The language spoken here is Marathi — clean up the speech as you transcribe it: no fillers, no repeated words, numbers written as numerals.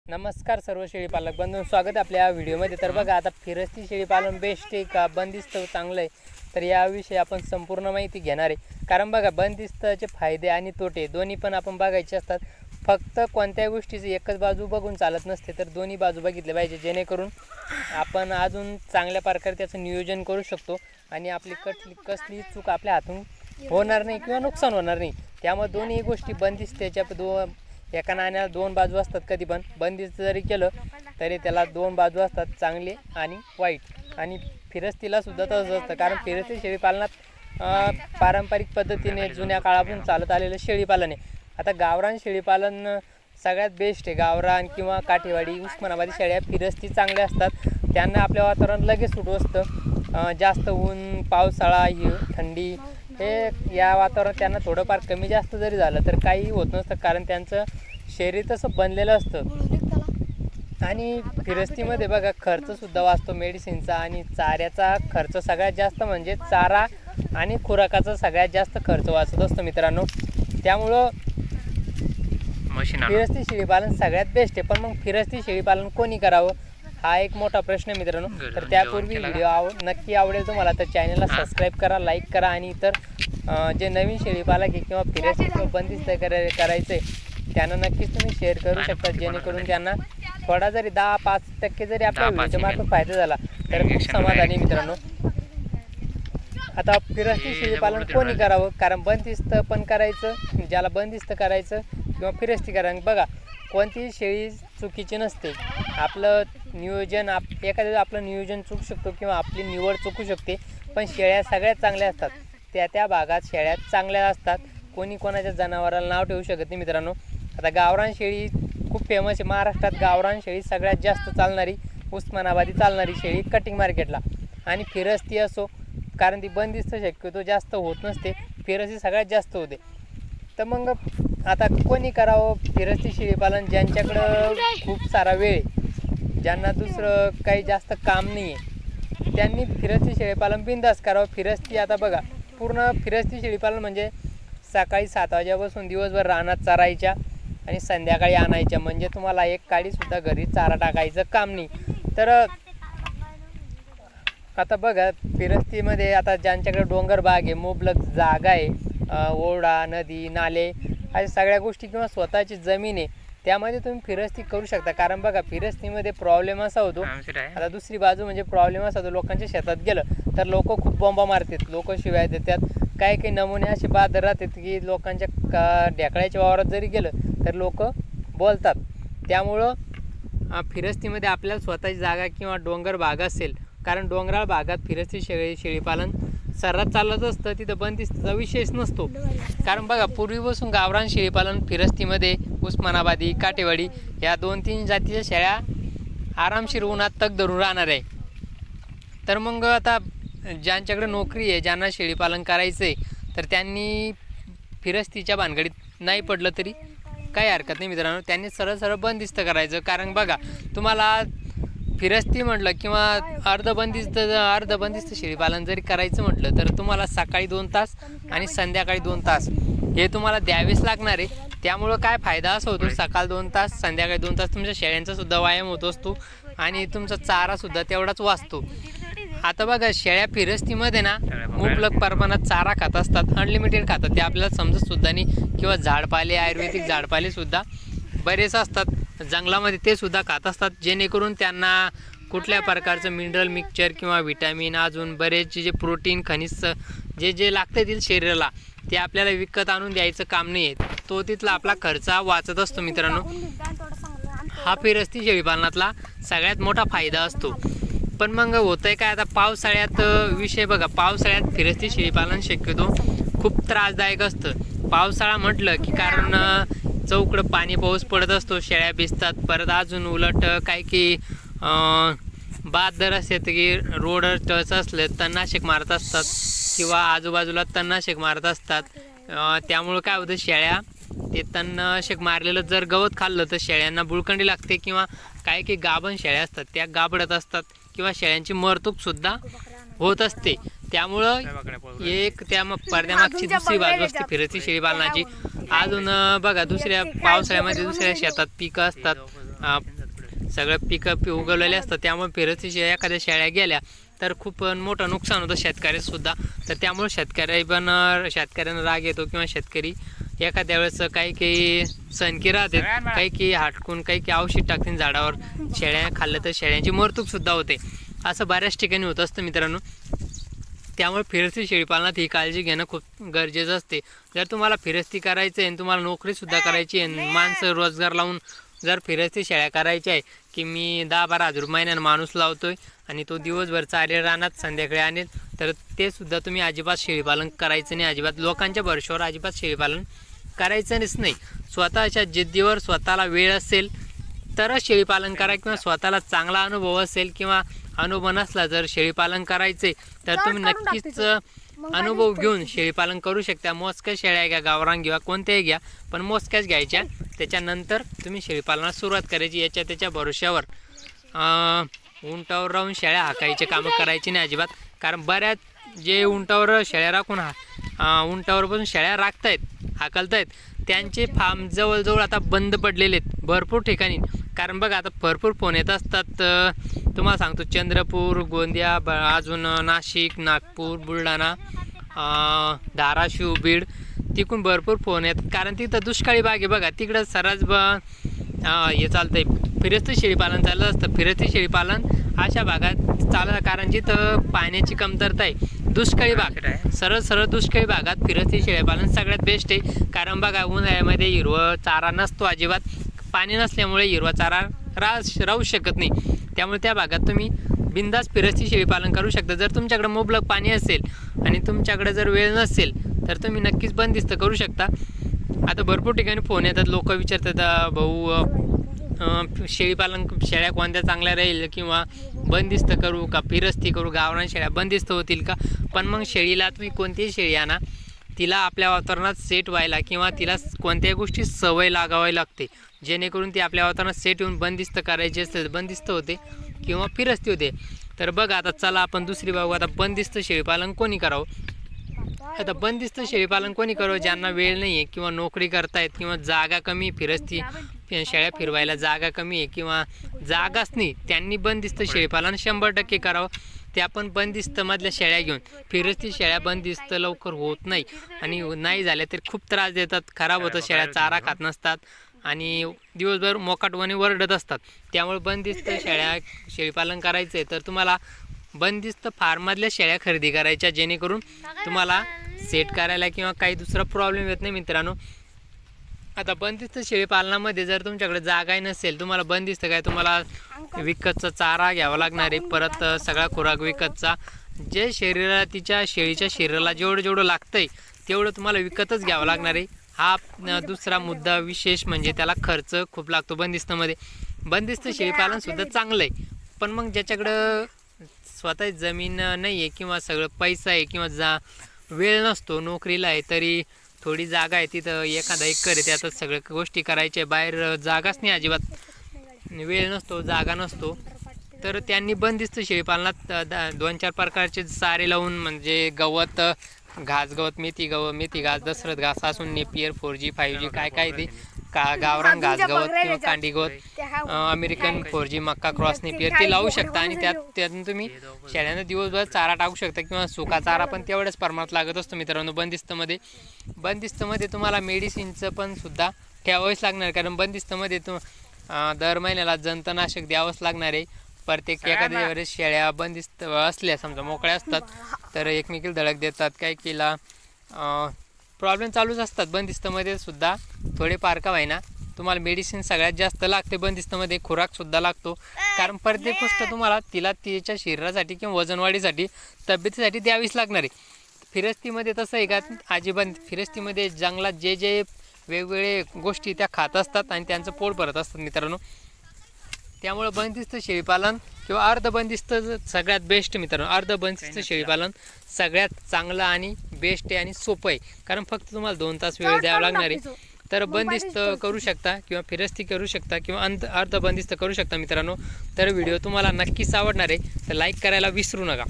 नमस्कार सर्व शेळी पालक बंधूंनो, स्वागत आहे आपल्या व्हिडिओमध्ये। तर बघा, आता फिरस्ती शेळी पालन बेस्ट आहे का बंदिस्त चांगलं आहे, तर याविषयी आपण संपूर्ण माहिती घेणार आहे। कारण बघा, बंदिस्तचे फायदे आणि तोटे दोन्ही पण आपण बघायचे असतात। फक्त कोणत्याही गोष्टीची एकच बाजू बघून चालत नसते, तर दोन्ही बाजू बघितले पाहिजे, जेणेकरून आपण अजून चांगल्या प्रकारे त्याचं नियोजन करू शकतो आणि आपली कसली चूक आपल्या हातून होणार नाही किंवा नुकसान होणार नाही। त्यामुळे दोन्ही गोष्टी बंदिस्ताच्या एका नाण्याला दोन बाजू असतात। कधी पण बंदिस्त जरी केलं तरी त्याला दोन बाजू असतात, चांगली आणि वाईट। आणि फिरस्तीला सुद्धा तसंच असतं, कारण फिरस्ती शेळी पालनात पारंपरिक पद्धतीने जुन्या काळापासून चालत आलेलं शेळीपालन आहे। आता गावरान शेळीपालन सगळ्यात बेस्ट आहे। गावरान किंवा काठेवाडी उस्मानाबादी शेळ्या फिरस्ती चांगल्या असतात, त्यांना आपल्या वातावरण लगेच सूट असतं। जास्त ऊन, पावसाळा, थंडी हे या वातावरणात त्यांना थोडंफार कमी जास्त जरी झालं तर काही होत नसतं, कारण त्यांचं शरीर तसं बनलेलं असतं। आणि फिरस्तीमध्ये बघा, खर्चसुद्धा वाचतो मेडिसिनचा आणि चाऱ्याचा खर्च सगळ्यात जास्त, म्हणजे चारा आणि खुराकाचा सगळ्यात जास्त खर्च वाचत असतो मित्रांनो। त्यामुळं फिरस्ती शेळीपालन सगळ्यात बेस्ट आहे। पण मग फिरस्ती शेळीपालन कोणी करावं हा एक मोठा प्रश्न आहे मित्रांनो। तर त्यापूर्वी व्हिडिओ नक्की आवडेल तुम्हाला तर चॅनलला सबस्क्राईब करा, लाईक करा आणि इतर जे नवीन शेळीपालक आहे किंवा फिरस्ती किंवा बंदिस्त करायचे त्यांना नक्कीच तुम्ही शेअर करू शकता, जेणेकरून त्यांना थोडा जरी 10-5% जरी आपल्या व्हिडिओच्या मार्फत फायदा झाला तर खूप समाधानी मित्रांनो। आता फिरस्ती शेळीपालन कोणी करावं, कारण बंदिस्त पण करायचं, ज्याला बंदिस्त करायचं किंवा फिरस्ती करायचं, बघा कोणतीही शेळी चुकीची नसते। आपलं नियोजन एखाद्या आपलं नियोजन चुकू शकतो किंवा आपली निवड चुकू शकते, पण शेळ्या सगळ्यात चांगल्या असतात। त्या भागात शेळ्या चांगल्या असतात, कोणी कोणाच्या जनावराला नाव ठेवू शकत नाही मित्रांनो। आता गावरान शेळी खूप फेमस आहे महाराष्ट्रात। गावरान शेळी सगळ्यात जास्त चालणारी, उस्मानाबादी चालणारी शेळी कटिंग मार्केटला। आणि फिरस्ती असो, कारण ती बंदिस्त शक्यतो जास्त होत नसते, फिरस्ती सगळ्यात जास्त होते। तर मग आता कोणी करावं फिरस्ती शेळीपालन, ज्यांच्याकडं खूप सारा वेळ आहे, ज्यांना दुसरं काही जास्त काम नाही आहे, त्यांनी फिरस्ती शेळीपालन बिनधास्त करावं। फिरस्ती आता बघा, पूर्ण फिरस्ती शेळीपालन म्हणजे सकाळी 7 वाजेपासून दिवसभर रानात चरायच्या आणि संध्याकाळी आणायच्या, म्हणजे तुम्हाला एक काळीसुद्धा घरी चारा टाकायचं काम नाही। तर आता बघा, फिरस्तीमध्ये आता ज्यांच्याकडे डोंगर बाग आहे, मुबलक जागा आहे, ओढा, नदी, नाले अशा सगळ्या गोष्टी किंवा स्वतःची जमीन आहे, त्यामध्ये तुम्ही फिरस्ती करू शकता। कारण बघा, फिरस्तीमध्ये प्रॉब्लेम असा होतो, आता दुसरी बाजू म्हणजे प्रॉब्लेम असा होतो, लोकांच्या शेतात गेलं तर लोक खूप बॉम्बा मारतात, लोक शिवाय देतात। काही नमुने असे बाद राहतात की लोकांच्या ढेकळ्याच्या वावरात जरी गेलं तर लोक बोलतात। त्यामुळं फिरस्तीमध्ये आपल्याला स्वतःची जागा किंवा डोंगर भाग असेल, कारण डोंगराळ भागात फिरस्ती शेळीपालन सर्रास चालत असतं, तिथं बंदिस्ताचा विषयच नसतो। कारण बघा, पूर्वीपासून गावरान शेळीपालन फिरस्तीमध्ये उस्मानाबादी, काठेवाडी या 2-3 जातीच्या शेळ्या आरामशीर उन्हात तग धरून राहणार आहे। तर मग आता ज्यांच्याकडे नोकरी आहे, ज्यांना शेळीपालन करायचं आहे, तर त्यांनी फिरस्तीच्या भानगडीत नाही पडलं तरी काही हरकत नाही मित्रांनो, त्यांनी सरळ बंदिस्त करायचं। कारण बघा, तुम्हाला फिरस्ती म्हटलं किंवा अर्धबंदिस्त शेळीपालन जरी करायचं म्हटलं तर तुम्हाला सकाळी 2 तास आणि संध्याकाळी 2 तास हे तुम्हाला द्यावेच लागणार आहे। त्यामुळं काय फायदा असा होतो, सकाळ 2 तास, संध्याकाळी 2 तास तुमच्या शेळ्यांचा सुद्धा व्यायाम होत असतो आणि तुमचा चारासुद्धा तेवढाच वाचतो। आता बघा, शेळ्या फिरस्तीमध्ये ना मुबलक प्रमाणात चारा खात असतात, अनलिमिटेड खातात, ते आपल्याला समजत सुद्धा नाही। किंवा झाडपाले, आयुर्वेदिक झाडपाले सुद्धा बरेच असतात जंगलामध्ये, ते सुद्धा खात असतात, जेणेकरून त्यांना कुठल्या प्रकारचं मिनरल मिक्सचर किंवा विटॅमिन, अजून बरेच जे प्रोटीन, खनिज जे लागतं शरीराला, ते आपल्याला विकत आणून द्यायचं काम नाही आहे, तो तिथला आपला खर्च वाचत असतो मित्रांनो। हा फिरस्ती शेळीपालनातला सगळ्यात मोठा फायदा असतो। पण मग होतंय काय, आता पावसाळ्यात विषय बघा, पावसाळ्यात फिरस्ती शेळीपालन शक्यतो खूप त्रासदायक असतं। पावसाळा म्हटलं की कारण चौकडं पाणी पाऊस पडत असतो, शेळ्या भिजतात, परत अजून उलट काही बाद दर असतात की रोड टच असले तणनाशक मारत असतात किंवा आजूबाजूला तणनाशक मारत असतात। त्यामुळं काय होतं, शेळ्या ते तणनाशक मारलेलं जर गवत खाल्लं तर शेळ्यांना बुळकंडी लागते, किंवा काही गाभण शेळ्या असतात त्या गाबडत असतात, किंवा शेळ्यांची मरतूकसुद्धा होत असते। त्यामुळं एक त्या पडद्यामागची दुसरी बाजू असते फिरस्ती शेळीपालनाची। अजून बघा, दुसऱ्या पावसाळ्यामध्ये दुसऱ्या शेतात पिकं असतात, सगळं पिकं उगवलेले असतात, त्यामुळे फिरस्ती शेळ्या एखाद्या शेळ्या गेल्या तर खूप मोठं नुकसान होतं शेतकऱ्यासुद्धा. तर त्यामुळे शेतकऱ्यांना राग येतो किंवा शेतकरी एखाद्या वेळेस काही सणकी राहते, काही हटकून काही औषध टाकतील झाडावर, शेळ्या खाल्लं तर शेळ्यांची मरतूकसुद्धा होते. असं बऱ्याच ठिकाणी होत असतं मित्रांनो. त्यामुळे फिरस्ती शेळीपालनात ही काळजी घेणं खूप गरजेचं असते. जर तुम्हाला फिरस्ती करायचं आहे आणि तुम्हाला नोकरीसुद्धा करायची आहे, माणसं रोजगार लावून जर फिरस्ती शेळ्या करायच्या आहे की मी 10-12 हजार महिन्यानं माणूस लावतोय आणि तो दिवसभर चालेल रानात संध्याकाळी आणेल, तर ते सुद्धा तुम्ही अजिबात शेळीपालन करायचं नाही. अजिबात लोकांच्या भरवशावर अजिबात शेळीपालन करायचंच नाही. स्वतःच्या जिद्दीवर स्वतःला वेळ असेल तरच शेळीपालन करा, किंवा स्वतःला चांगला अनुभव असेल किंवा अनुभव नसला जर शेळीपालन करायचे तर तुम्ही नक्कीच अनुभव घेऊन शेळीपालन करू शकता. मोजक्या शेळ्या घ्या, गावरान घ्या, कोणत्याही घ्या, पण मोजक्याच घ्यायच्या. त्याच्यानंतर तुम्ही शेळीपालनाला सुरुवात करायची. त्याच्या भरोश्यावर उंटावर राहून शेळ्या हाकायचे कामं करायची नाही अजिबात. कारण बऱ्याच जे उंटावर शेळ्या राखून उंटावर बसून शेळ्या राखतायत, हाकलतायत, त्यांचे फार्म जवळजवळ आता बंद पडलेले आहेत भरपूर ठिकाणी. कारण बघा आता भरपूर फोन येत असतात, तुम्हाला सांगतो चंद्रपूर, गोंदिया, अजून नाशिक, नागपूर, बुलढाणा, धाराशिव, बीड, तिकडून भरपूर फोन येतात. कारण तिथं दुष्काळी भाग आहे बघा, तिकडं सरस हे चालतंय, फिरस्ती शेळीपालन चालत असतं. फिरस्ती शेळीपालन अशा भागात चालतं कारण जिथं पाण्याची कमतरता आहे, दुष्काळी भाग, सरळ दुष्काळी भागात फिरस्ती शेळीपालन सगळ्यात बेस्ट आहे. कारण बघा उन्हाळ्यामध्ये हिरवं चारा नसतो अजिबात, पाणी नसल्यामुळे हिरवा चारा राहू शकत नाही. त्यामुळे त्या भागात तुम्ही बिंदास फिरस्ती शेळीपालन करू शकता. जर तुमच्याकडे मुबलक पाणी असेल आणि तुमच्याकडे जर वेळ नसेल तर तुम्ही नक्कीच बंदिस्त करू शकता. आता भरपूर ठिकाणी फोन येतात, लोक विचारतात भाऊ शेळ्या कोणत्या चांगल्या राहील, किंवा बंदिस्त करू का फिरस्ती करू, गावरान शेळ्या बंदिस्त होतील का. पण मग शेळीला तुम्ही कोणतीही शेळी आणा, तिला आपल्या वातावरणात सेट व्हायला किंवा तिला कोणत्याही गोष्टी सवय लागावी लागते, जेणेकरून ती आपल्या वातावरणात सेट येऊन बंदिस्त करायची असेल बंदिस्त होते किंवा फिरस्ती होते. तर बघा आता चला आपण दुसरी बघू. आता बंदिस्त शेळीपालन कोणी करावं. आता बंदिस्त शेळीपालन कोणी करावं, ज्यांना वेळ नाही आहे किंवा नोकरी करतायत किंवा जागा कमी, फिरस्ती शेळ्या फिरवायला जागा कमी आहे किंवा जागाच नाही, त्यांनी बंदिस्त शेळीपालन 100% करावं. ते आपण बंदिस्तमधल्या शेळ्या घेऊन, फिरस्ती शेळ्या बंदिस्त लवकर होत नाही आणि नाही झाल्या तर खूप त्रास देतात, खराब होतं, शेळ्या चारा खात नसतात आणि दिवसभर मोकाटवाणी वरडत असतात. त्यामुळे बंदिस्त शेळीपालन करायचं आहे तर तुम्हाला बंदिस्त फार्ममधल्या शेळ्या खरेदी करायच्या, जेणेकरून तुम्हाला सेट करायला किंवा काही दुसरा प्रॉब्लेम येत नाही मित्रांनो. आता बंदिस्त शेळीपालनामध्ये जर तुमच्याकडे जागा नसेल, तुम्हाला बंदिस्त काय, तुम्हाला विकतचा चारा घ्यावा लागणार आहे, परत सगळा खुराक विकतचा, जे तिच्या शेळीच्या शरीराला जेवढं लागतंय तेवढं तुम्हाला विकतच घ्यावं लागणार आहे. हा दुसरा मुद्दा विशेष म्हणजे त्याला खर्च खूप लागतो बंदिस्तमध्ये. बंदिस्त शेळीपालनसुद्धा चांगलं आहे, पण मग ज्याच्याकडं स्वतः जमीन नाही आहे किंवा सगळं पैसा आहे किंवा वेळ नसतो, नोकरीला आहे, तरी थोडी जागा आहे तिथं एखादा एकर आहे, त्यातच सगळ्या गोष्टी करायच्या, बाहेर जागाच नाही अजिबात, वेळ नसतो, जागा नसतो, तर त्यांनी बंदिस्त शेळीपालनात 2-4 प्रकारचे चारे लावून, म्हणजे गवत, गवत, मेथी घास, दशरथ घास असून नेपियर 4G 5G काय ते गावरान घास गवत किंवा कांडी गवत, अमेरिकन 4G मक्का क्रॉस नेपियर ते लावू शकता आणि त्यातून तुम्ही शेळ्यांना दिवसभर चारा टाकू शकता किंवा सुका चारा पण तेवढ्याच प्रमाणात लागत असतो मित्रांनो बंदिस्तमध्ये तुम्हाला मेडिसिनचं पण सुद्धा ठेवावंच लागणार, कारण बंदिस्तमध्ये दर महिन्याला जंतनाशक द्यावंच लागणार आहे. प्रत्येक एखाद्या वेळेस शेळ्या बंदिस्त असल्या, समजा मोकळ्या असतात तर एकमेकीला धडक देतात, काही केला प्रॉब्लेम चालूच असतात. बंदिस्तमध्ये सुद्धा थोडेफार का व्हायना तुम्हाला मेडिसिन सगळ्यात जास्त लागते बंदिस्तमध्ये, खुराकसुद्धा लागतो, कारण प्रत्येक गोष्ट तुम्हाला तिला तिच्या शरीरासाठी किंवा वजनवाढीसाठी, तब्येतीसाठी द्यावीच लागणार आहे. फिरस्तीमध्ये तसं आहे का, अजिबात फिरस्तीमध्ये जंगलात जे वेगवेगळे गोष्टी त्या खात असतात आणि त्यांचं पोट भरत असतात मित्रांनो. त्यामुळे बंदिस्त शेळीपालन किंवा अर्धबंदिस्त सगळ्यात बेस्ट मित्रांनो. अर्धबंदिस्त शेळीपालन सगळ्यात चांगलं आणि बेस्ट आहे आणि सोपं आहे, कारण फक्त तुम्हाला 2 तास वेळ द्यावा लागणार आहे. तर बंदिस्त करू शकता किंवा फिरस्ती करू शकता किंवा अर्धबंदिस्त करू शकता मित्रांनो. तर व्हिडिओ तुम्हाला नक्कीच आवडणार आहे, तर लाईक करायला विसरू नका.